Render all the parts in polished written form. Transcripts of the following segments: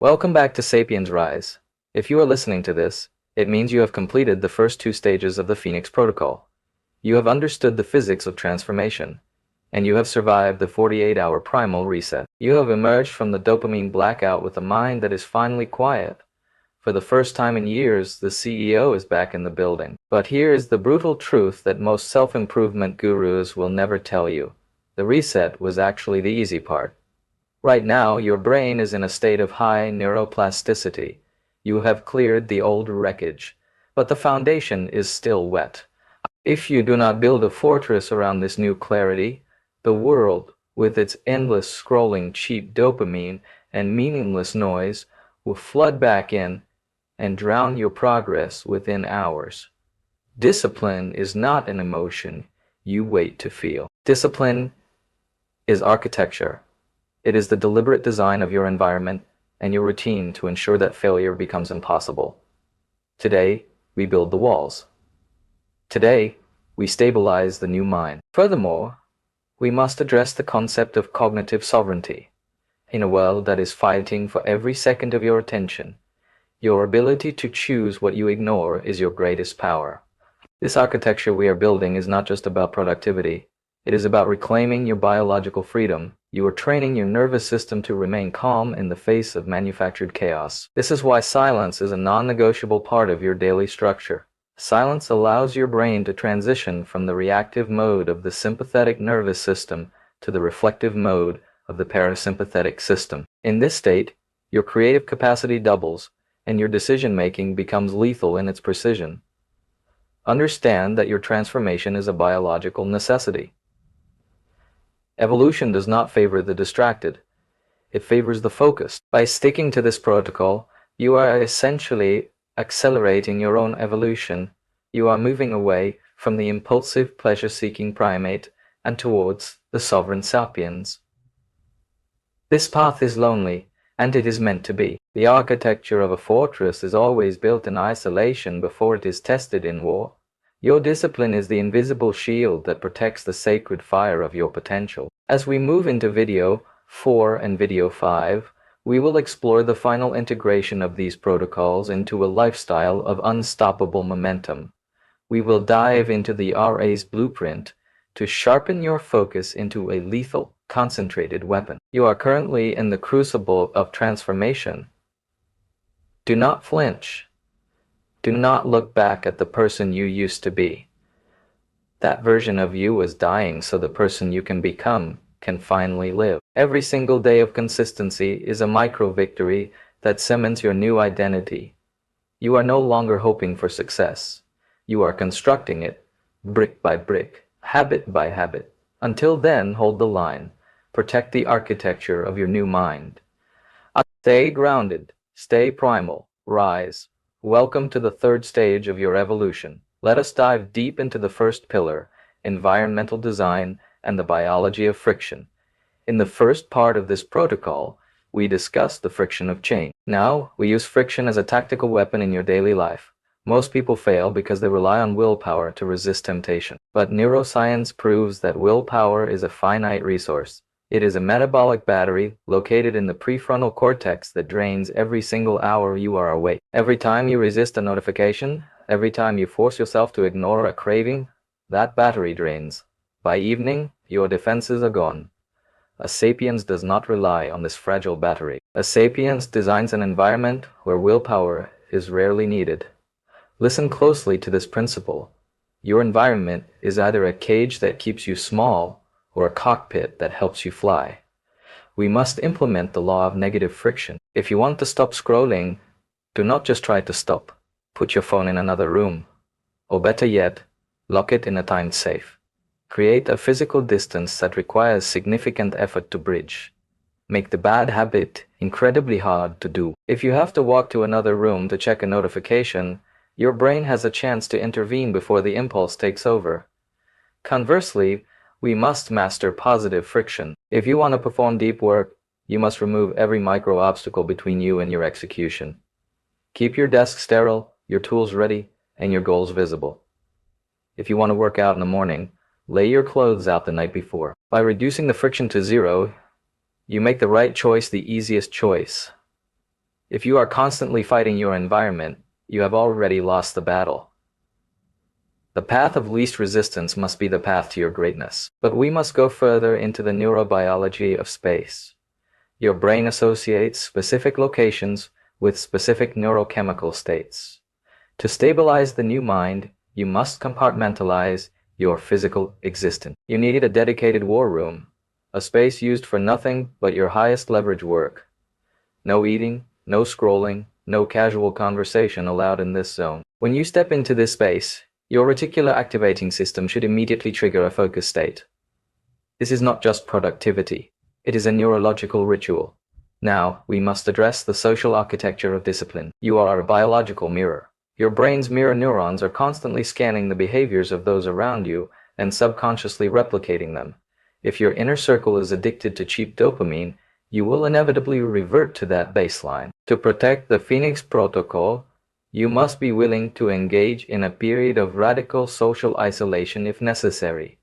Welcome back to Sapiens Rise. If you are listening to this, it means you have completed the first two stages of the Phoenix Protocol. You have understood the physics of transformation, and you have survived the 48-hour primal reset. You have emerged from the dopamine blackout with a mind that is finally quiet. For the first time in years, the CEO is back in the building. But here is the brutal truth that most self-improvement gurus will never tell you. The reset was actually the easy part. Right now, your brain is in a state of high neuroplasticity. You have cleared the old wreckage, but the foundation is still wet. If you do not build a fortress around this new clarity, the world, with its endless scrolling cheap dopamine and meaningless noise, will flood back in and drown your progress within hours. Discipline is not an emotion you wait to feel. Discipline is architecture. It is the deliberate design of your environment and your routine to ensure that failure becomes impossible. Today, we build the walls. Today, we stabilize the new mind. Furthermore, we must address the concept of cognitive sovereignty. In a world that is fighting for every second of your attention, your ability to choose what you ignore is your greatest power. This architecture we are building is not just about productivity. It is about reclaiming your biological freedom. You are training your nervous system to remain calm in the face of manufactured chaos. This is why silence is a non-negotiable part of your daily structure. Silence allows your brain to transition from the reactive mode of the sympathetic nervous system to the reflective mode of the parasympathetic system. In this state, your creative capacity doubles, and your decision-making becomes lethal in its precision. Understand that your transformation is a biological necessity. Evolution does not favor the distracted. It favors the focused. By sticking to this protocol, you are essentially accelerating your own evolution. You are moving away from the impulsive, pleasure-seeking primate and towards the sovereign sapiens. This path is lonely, and it is meant to be. The architecture of a fortress is always built in isolation before it is tested in war. Your discipline is the invisible shield that protects the sacred fire of your potential. As we move into Video 4 and Video 5, we will explore the final integration of these protocols into a lifestyle of unstoppable momentum. We will dive into the RA's blueprint to sharpen your focus into a lethal, concentrated weapon. You are currently in the crucible of transformation. Do not flinch. Do not look back at the person you used to be. That version of you was dying so the person you can become can finally live. Every single day of consistency is a micro-victory that cements your new identity. You are no longer hoping for success. You are constructing it, brick by brick, habit by habit. Until then, hold the line. Protect the architecture of your new mind. Stay grounded. Stay primal. Rise. Welcome to the third stage of your evolution. Let us dive deep into the first pillar, environmental design and the biology of friction. In the first part of this protocol, we discussed the friction of change. Now, we use friction as a tactical weapon in your daily life. Most people fail because they rely on willpower to resist temptation. But neuroscience proves that willpower is a finite resource. It is a metabolic battery located in the prefrontal cortex that drains every single hour you are awake. Every time you resist a notification, every time you force yourself to ignore a craving, that battery drains. By evening, your defenses are gone. A sapiens does not rely on this fragile battery. A sapiens designs an environment where willpower is rarely needed. Listen closely to this principle. Your environment is either a cage that keeps you small or a cockpit that helps you fly. We must implement the law of negative friction. If you want to stop scrolling, do not just try to stop. Put your phone in another room. Or better yet, lock it in a timed safe. Create a physical distance that requires significant effort to bridge. Make the bad habit incredibly hard to do. If you have to walk to another room to check a notification, your brain has a chance to intervene before the impulse takes over. Conversely, we must master positive friction. If you want to perform deep work, you must remove every micro-obstacle between you and your execution. Keep your desk sterile, your tools ready, and your goals visible. If you want to work out in the morning, lay your clothes out the night before. By reducing the friction to zero, you make the right choice the easiest choice. If you are constantly fighting your environment, you have already lost the battle. The path of least resistance must be the path to your greatness. But we must go further into the neurobiology of space. Your brain associates specific locations with specific neurochemical states. To stabilize the new mind, you must compartmentalize your physical existence. You need a dedicated war room, a space used for nothing but your highest leverage work. No eating, no scrolling, no casual conversation allowed in this zone. When you step into this space, your reticular activating system should immediately trigger a focus state. This is not just productivity, it is a neurological ritual. Now, we must address the social architecture of discipline. You are a biological mirror. Your brain's mirror neurons are constantly scanning the behaviors of those around you and subconsciously replicating them. If your inner circle is addicted to cheap dopamine, you will inevitably revert to that baseline. To protect the Phoenix Protocol, you must be willing to engage in a period of radical social isolation if necessary.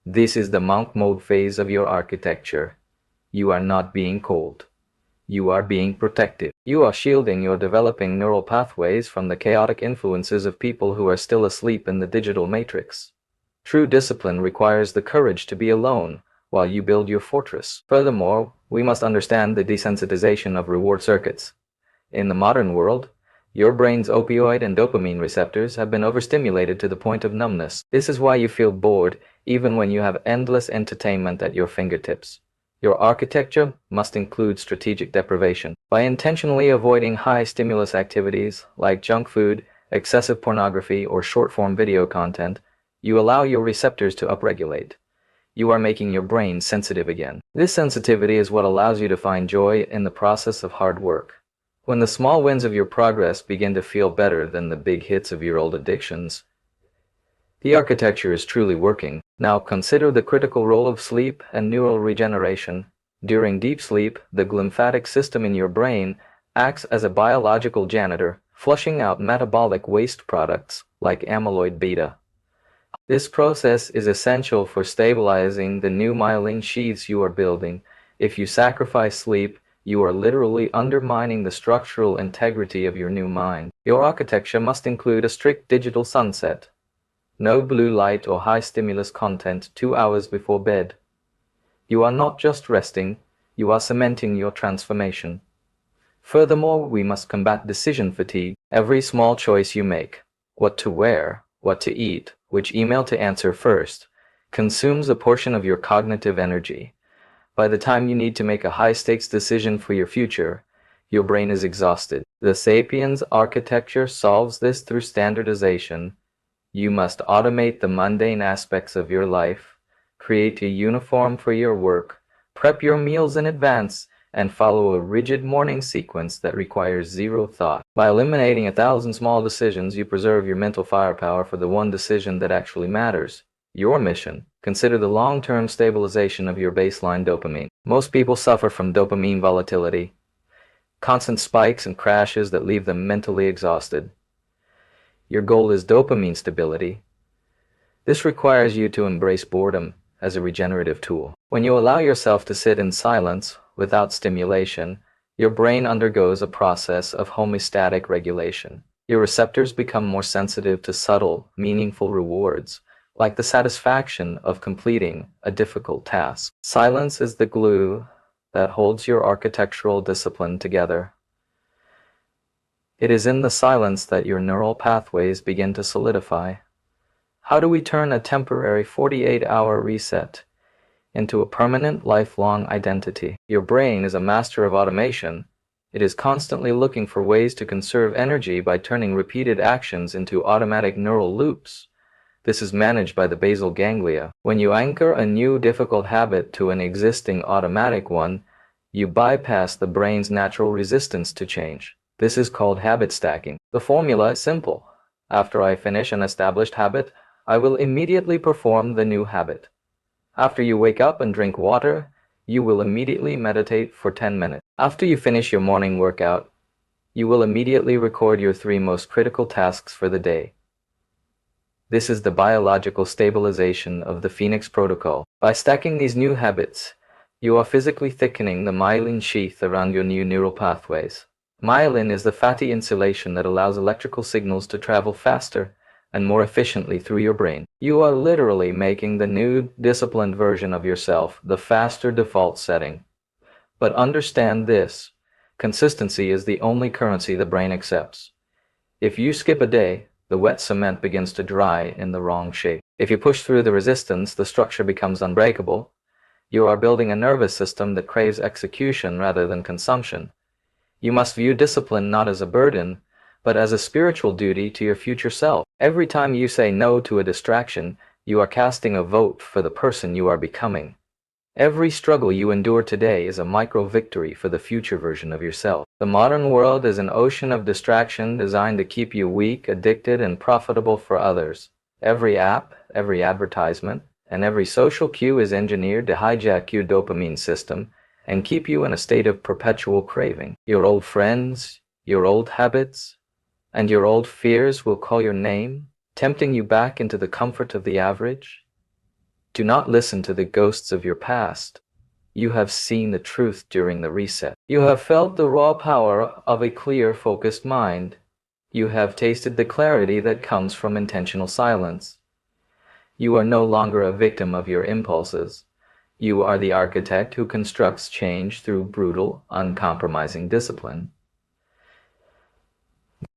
This is the monk mode phase of your architecture. You are not being cold. You are being protective. You are shielding your developing neural pathways from the chaotic influences of people who are still asleep in the digital matrix. True discipline requires the courage to be alone while you build your fortress. Furthermore, we must understand the desensitization of reward circuits. In the modern world, your brain's opioid and dopamine receptors have been overstimulated to the point of numbness. This is why you feel bored even when you have endless entertainment at your fingertips. Your architecture must include strategic deprivation. By intentionally avoiding high-stimulus activities like junk food, excessive pornography, or short-form video content, you allow your receptors to upregulate. You are making your brain sensitive again. This sensitivity is what allows you to find joy in the process of hard work. When the small wins of your progress begin to feel better than the big hits of your old addictions, the architecture is truly working. Now consider the critical role of sleep and neural regeneration. During deep sleep, the glymphatic system in your brain acts as a biological janitor, flushing out metabolic waste products like amyloid beta. This process is essential for stabilizing the new myelin sheaths you are building. If you sacrifice sleep, you are literally undermining the structural integrity of your new mind. Your architecture must include a strict digital sunset. No blue light or high-stimulus content 2 hours before bed. You are not just resting, you are cementing your transformation. Furthermore, we must combat decision fatigue. Every small choice you make, what to wear, what to eat, which email to answer first, consumes a portion of your cognitive energy. By the time you need to make a high-stakes decision for your future, your brain is exhausted. The Sapiens architecture solves this through standardization. You must automate the mundane aspects of your life, create a uniform for your work, prep your meals in advance, and follow a rigid morning sequence that requires zero thought. By eliminating 1,000 small decisions, you preserve your mental firepower for the one decision that actually matters. Your mission. Consider the long-term stabilization of your baseline dopamine. Most people suffer from dopamine volatility, constant spikes and crashes that leave them mentally exhausted. Your goal is dopamine stability. This requires you to embrace boredom as a regenerative tool. When you allow yourself to sit in silence without stimulation, your brain undergoes a process of homeostatic regulation. Your receptors become more sensitive to subtle, meaningful rewards, like the satisfaction of completing a difficult task. Silence is the glue that holds your architectural discipline together. It is in the silence that your neural pathways begin to solidify. How do we turn a temporary 48-hour reset into a permanent, lifelong identity? Your brain is a master of automation. It is constantly looking for ways to conserve energy by turning repeated actions into automatic neural loops. This is managed by the basal ganglia. When you anchor a new difficult habit to an existing automatic one, you bypass the brain's natural resistance to change. This is called habit stacking. The formula is simple. After I finish an established habit, I will immediately perform the new habit. After you wake up and drink water, you will immediately meditate for 10 minutes. After you finish your morning workout, you will immediately record your 3 most critical tasks for the day. This is the biological stabilization of the Phoenix Protocol. By stacking these new habits, You are physically thickening the myelin sheath around your new neural pathways. Myelin is the fatty insulation that allows electrical signals to travel faster and more efficiently through your brain. You are literally making the new, disciplined version of yourself the faster default setting. But understand this: consistency is the only currency the brain accepts. If you skip a day, the wet cement begins to dry in the wrong shape. If you push through the resistance, the structure becomes unbreakable. You are building a nervous system that craves execution rather than consumption. You must view discipline not as a burden, but as a spiritual duty to your future self. Every time you say no to a distraction, you are casting a vote for the person you are becoming. Every struggle you endure today is a micro-victory for the future version of yourself. The modern world is an ocean of distraction designed to keep you weak, addicted, and profitable for others. Every app, every advertisement, and every social cue is engineered to hijack your dopamine system and keep you in a state of perpetual craving. Your old friends, your old habits, and your old fears will call your name, tempting you back into the comfort of the average. Do not listen to the ghosts of your past. You have seen the truth during the reset. You have felt the raw power of a clear, focused mind. You have tasted the clarity that comes from intentional silence. You are no longer a victim of your impulses. You are the architect who constructs change through brutal, uncompromising discipline.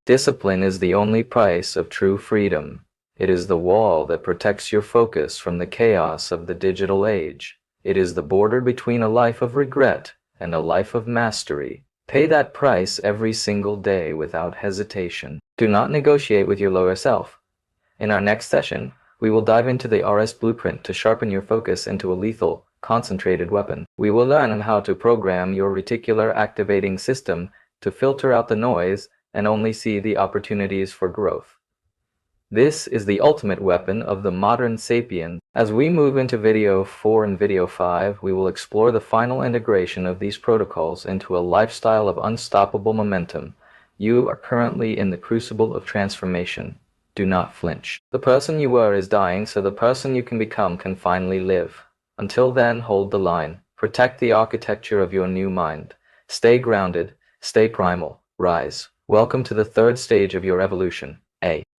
Discipline is the only price of true freedom. It is the wall that protects your focus from the chaos of the digital age. It is the border between a life of regret and a life of mastery. Pay that price every single day without hesitation. Do not negotiate with your lower self. In our next session, we will dive into the RS blueprint to sharpen your focus into a lethal, concentrated weapon. We will learn how to program your reticular activating system to filter out the noise and only see the opportunities for growth. This is the ultimate weapon of the modern sapien. As we move into video 4 and video 5, we will explore the final integration of these protocols into a lifestyle of unstoppable momentum. You are currently in the crucible of transformation. Do not flinch. The person you were is dying, so the person you can become can finally live. Until then, hold the line. Protect the architecture of your new mind. Stay grounded, stay primal, rise. Welcome to the third stage of your evolution.